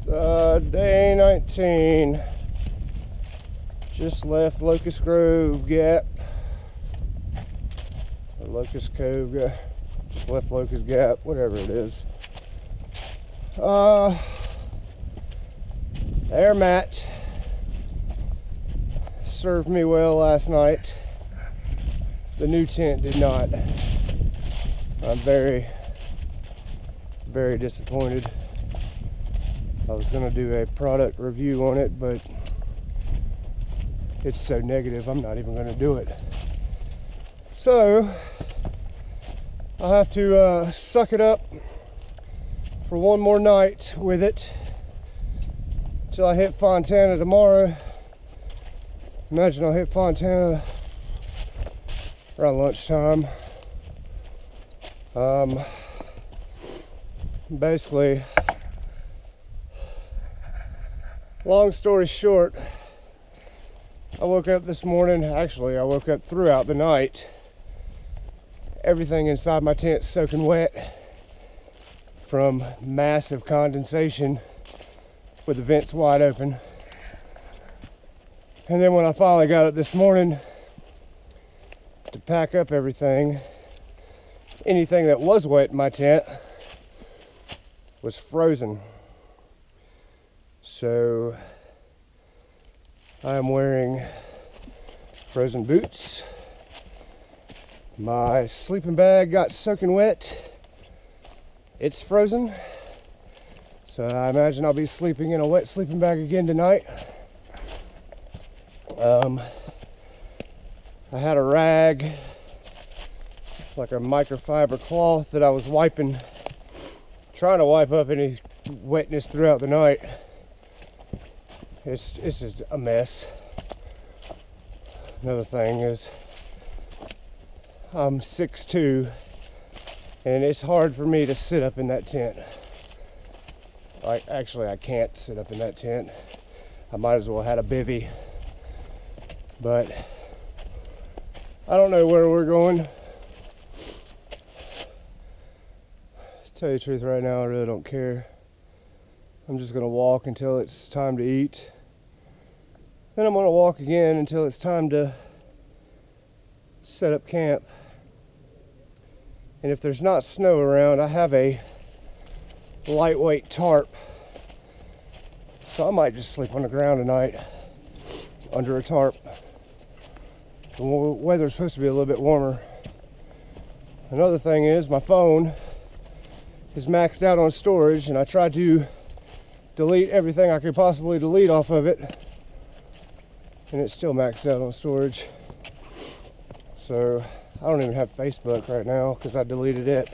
Day 19. Just left Locust Grove Gap. Or Locust Cove. Just left Locust Gap, whatever it is. Air mat served me well last night. The new tent did not. I'm very disappointed. I was going to do a product review on it, but it's so negative I'm not even going to do it. So I'll have to suck it up for one more night with it till I hit Fontana tomorrow. Imagine I'll hit Fontana around lunchtime. Basically, long story short, I woke up this morning. Actually, I woke up throughout the night. Everything inside my tent soaking wet from massive condensation with the vents wide open. And then when I finally got up this morning to pack up everything, anything that was wet in my tent was frozen. So I am wearing frozen boots. My sleeping bag got soaking wet. It's frozen. So I imagine I'll be sleeping in a wet sleeping bag again tonight. I had a rag, like a microfiber cloth, that I was trying to wipe up any wetness throughout the night. It's just a mess. Another thing is I'm 6'2", and it's hard for me to sit up in that tent. Actually, I can't sit up in that tent. I might as well have had a bivvy. But I don't know where we're going. To tell you the truth, right now I really don't care. I'm just gonna walk until it's time to eat. Then I'm gonna walk again until it's time to set up camp. And if there's not snow around, I have a lightweight tarp. So I might just sleep on the ground tonight under a tarp. The weather's supposed to be a little bit warmer. Another thing is my phone is maxed out on storage, and I tried to delete everything I could possibly delete off of it, and it's still maxed out on storage. So I don't even have Facebook right now because I deleted it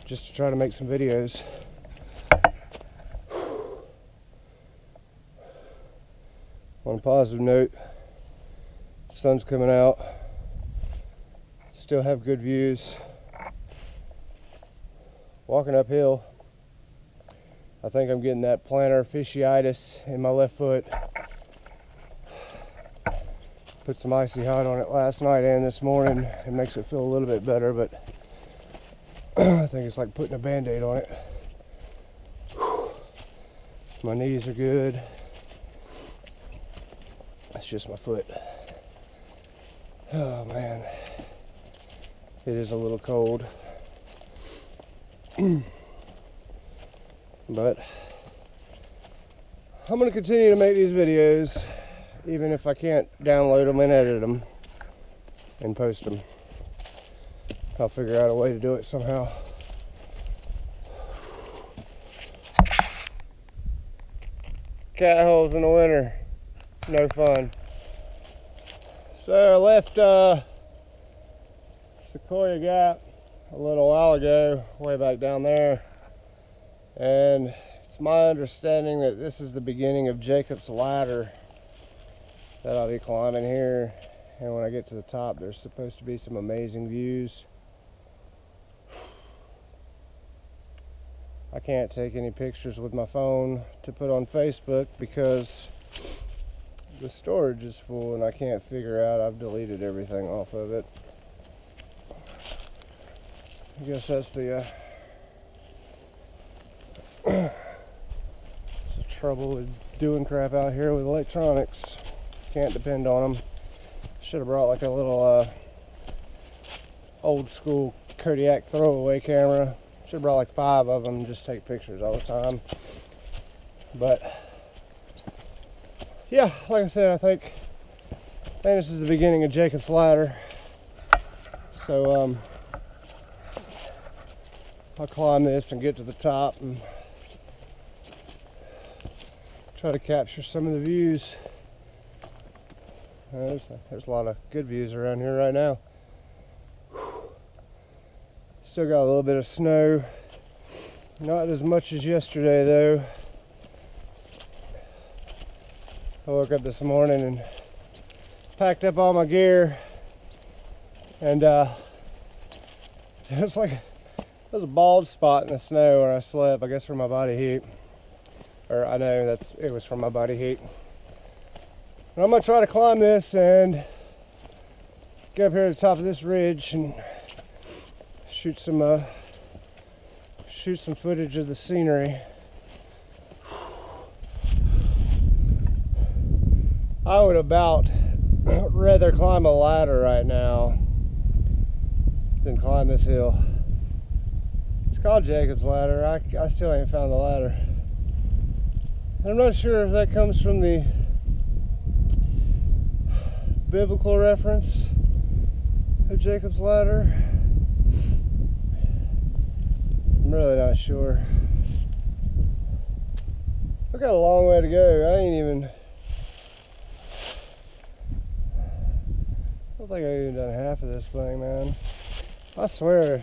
just to try to make some videos. On a positive note, the sun's coming out. Still have good views. Walking uphill, I think I'm getting that plantar fasciitis in my left foot. Put some icy hot on it last night and this morning. It makes it feel a little bit better, but I think it's like putting a band-aid on it. My knees are good. It's just my foot. Oh man, it is a little cold. But I'm going to continue to make these videos, even if I can't download them and edit them and post them. I'll figure out a way to do it somehow. Cat holes in the winter, no fun. So I left Sequoia Gap a little while ago, way back down there, and it's my understanding that this is the beginning of Jacob's Ladder that I'll be climbing here. And when I get to the top, there's supposed to be some amazing views. I can't take any pictures with my phone to put on Facebook because the storage is full and I can't figure out. I've deleted everything off of it. I guess that's the trouble with doing crap out here with electronics. Can't depend on them. Should have brought like a little old school Kodiak throwaway camera. Should have brought like 5 of them and just take pictures all the time. But yeah, like I said, I think this is the beginning of Jacob's Ladder. So I'll climb this and get to the top and try to capture some of the views. There's a lot of good views around here right now. Still got a little bit of snow. Not as much as yesterday though. I woke up this morning and packed up all my gear, and it was a bald spot in the snow where I slept, I guess from my body heat. Or I know it was from my body heat. But I'm gonna try to climb this and get up here to the top of this ridge and shoot some footage of the scenery. I would about rather climb a ladder right now than climb this hill. It's called Jacob's Ladder. I still ain't found the ladder. I'm not sure if that comes from the biblical reference of Jacob's Ladder. I'm really not sure. I've got a long way to go. I don't think I've even done half of this thing, man. I swear,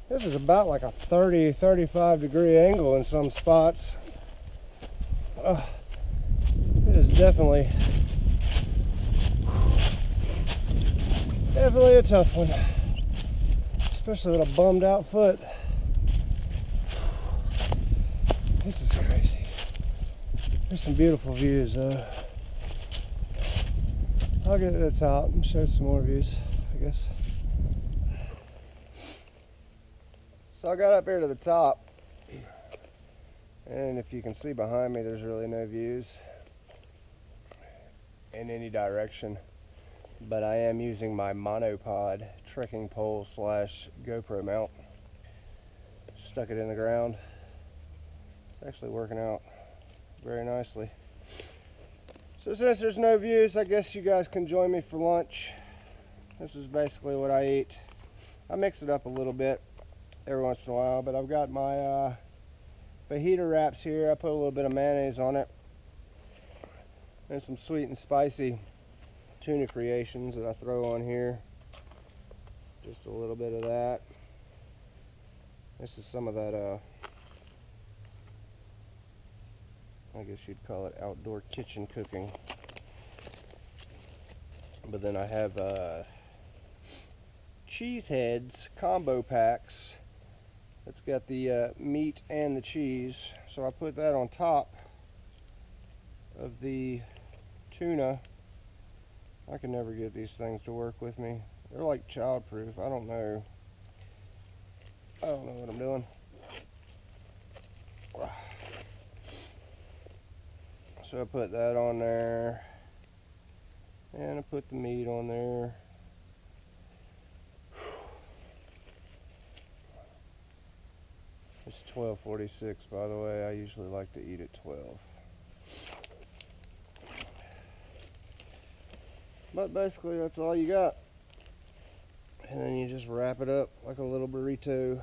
this is about like a 30-35 degree angle in some spots. It is definitely a tough one, especially with a bummed out foot. This is crazy. There's some beautiful views though. I'll get to the top and show some more views, I guess. So I got up here to the top, and if you can see behind me, there's really no views in any direction. But I am using my monopod trekking pole / GoPro mount. Stuck it in the ground. It's actually working out very nicely. So since there's no views, I guess you guys can join me for lunch. This is basically what I eat. I mix it up a little bit every once in a while, but I've got my fajita wraps here. I put a little bit of mayonnaise on it and some sweet and spicy tuna creations that I throw on here. Just a little bit of that. This is some of that I guess you'd call it outdoor kitchen cooking. But then I have cheese heads combo packs. It's got the meat and the cheese. So I put that on top of the tuna. I can never get these things to work with me. They're like child-proof. I don't know what I'm doing. So I put that on there, and I put the meat on there. It's 12:46, by the way. I usually like to eat at 12. But basically that's all you got. And then you just wrap it up like a little burrito.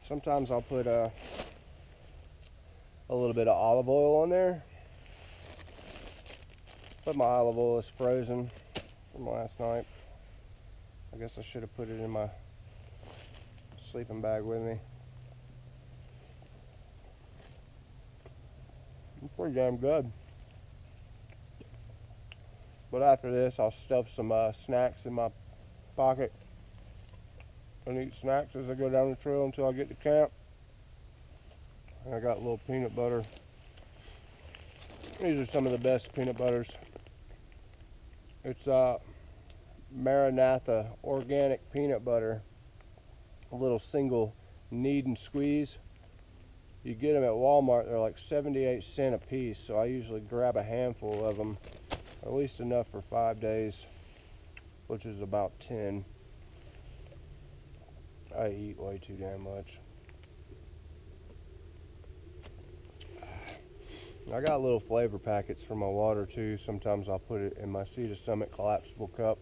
Sometimes I'll put a little bit of olive oil on there. But my olive oil is frozen from last night. I guess I should have put it in my sleeping bag with me. It's pretty damn good. But after this, I'll stuff some snacks in my pocket and eat snacks as I go down the trail until I get to camp. And I got a little peanut butter. These are some of the best peanut butters. It's Maranatha organic peanut butter. A little single knead and squeeze. You get them at Walmart, they're like 78 cents a piece, so I usually grab a handful of them, at least enough for 5 days, which is about 10. I eat way too damn much. I got little flavor packets for my water too. Sometimes I'll put it in my Sea to Summit collapsible cup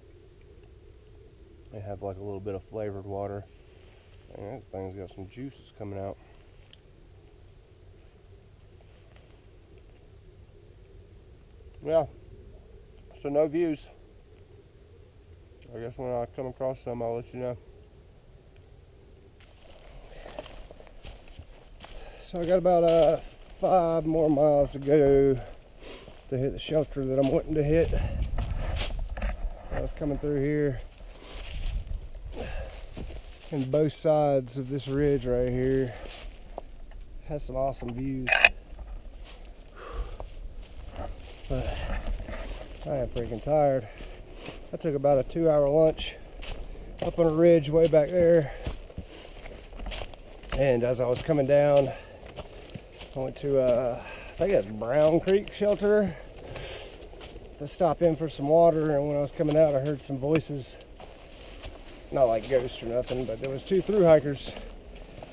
and have like a little bit of flavored water. And that thing's got some juices coming out. Yeah, so no views. I guess when I come across some, I'll let you know. So I got about 5 more miles to go to hit the shelter that I'm wanting to hit. I was coming through here, and both sides of this ridge right here has some awesome views. But I am freaking tired. I took about a 2-hour lunch up on a ridge way back there, and as I was coming down, I went to I think it's Brown Creek Shelter to stop in for some water, and when I was coming out I heard some voices, not like ghosts or nothing, but there was 2 thru hikers.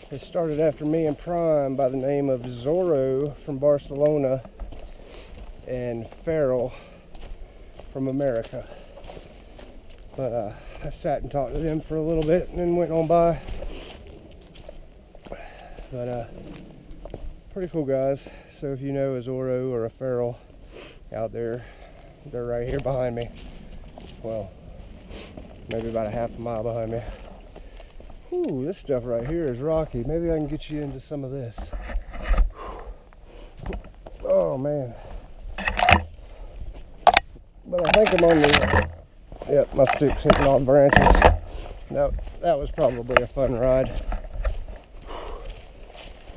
They started after me in Prime by the name of Zorro from Barcelona and Farrell from America. But I sat and talked to them for a little bit and then went on by. But pretty cool guys. So if you know a Zorro or a Farrell out there, they're right here behind me. Well, maybe about a half a mile behind me. Ooh, this stuff right here is rocky. Maybe I can get you into some of this. Oh man. But I think I'm on the, yep, my stick's hitting all the branches. No, that was probably a fun ride.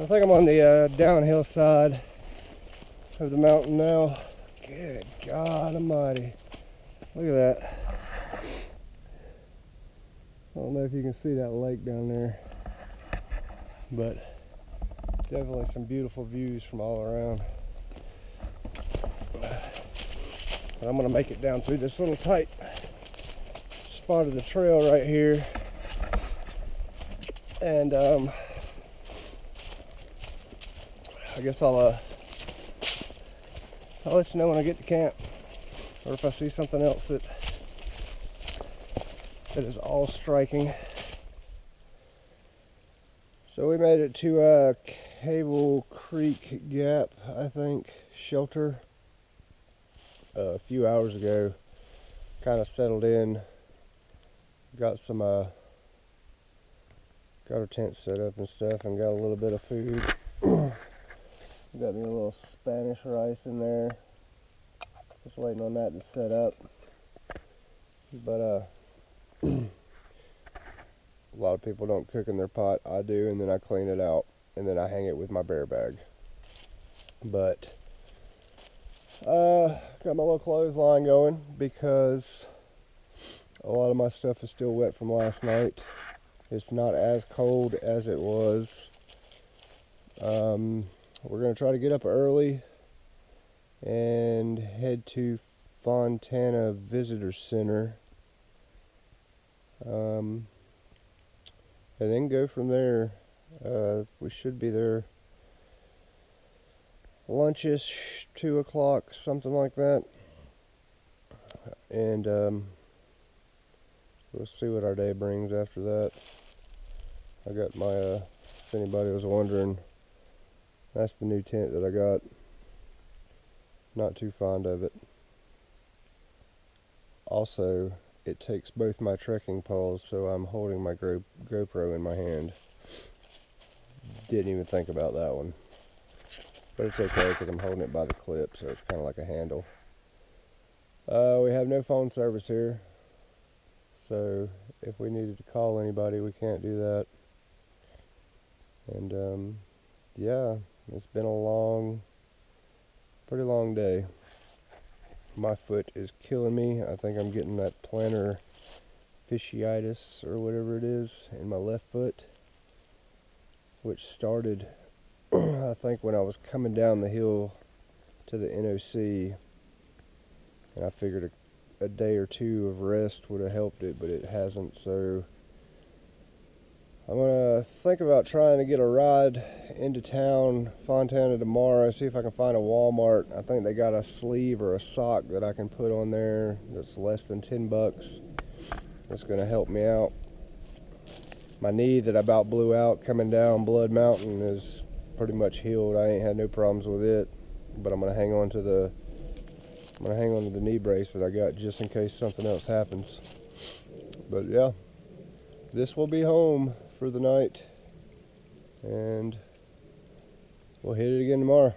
I think I'm on the downhill side of the mountain now. Good God almighty. Look at that. I don't know if you can see that lake down there, but definitely some beautiful views from all around. But I'm gonna make it down through this little tight spot of the trail right here, and I guess I'll let you know when I get to camp, or if I see something else that is all striking. So we made it to Cable Creek Gap, I think, shelter a few hours ago. Kind of settled in, got some got our tent set up and stuff, and got a little bit of food. Got me a little Spanish rice in there, just waiting on that to set up. But a lot of people don't cook in their pot. I do, and then I clean it out, and then I hang it with my bear bag. But got my little clothesline going because a lot of my stuff is still wet from last night. It's not as cold as it was. We're going to try to get up early and head to Fontana Visitor Center. And then go from there. We should be there lunchish, 2 o'clock, something like that. And we'll see what our day brings after that. I got my, if anybody was wondering, that's the new tent that I got. Not too fond of it. Also, it takes both my trekking poles, so I'm holding my GoPro in my hand. Didn't even think about that one. But it's okay because I'm holding it by the clip, so it's kind of like a handle. We have no phone service here, so if we needed to call anybody, we can't do that. And yeah, it's been a pretty long day. My foot is killing me. I think I'm getting that plantar fasciitis or whatever it is in my left foot, which started I think when I was coming down the hill to the NOC, and I figured a day or two of rest would have helped it, but it hasn't. So I'm gonna think about trying to get a ride into town, Fontana, tomorrow, see if I can find a Walmart. I think they got a sleeve or a sock that I can put on there that's less than $10. That's gonna help me out. My knee that I about blew out coming down Blood Mountain is pretty much healed. I ain't had no problems with it, but I'm gonna hang on to the knee brace that I got just in case something else happens. But yeah, this will be home for the night, and we'll hit it again tomorrow.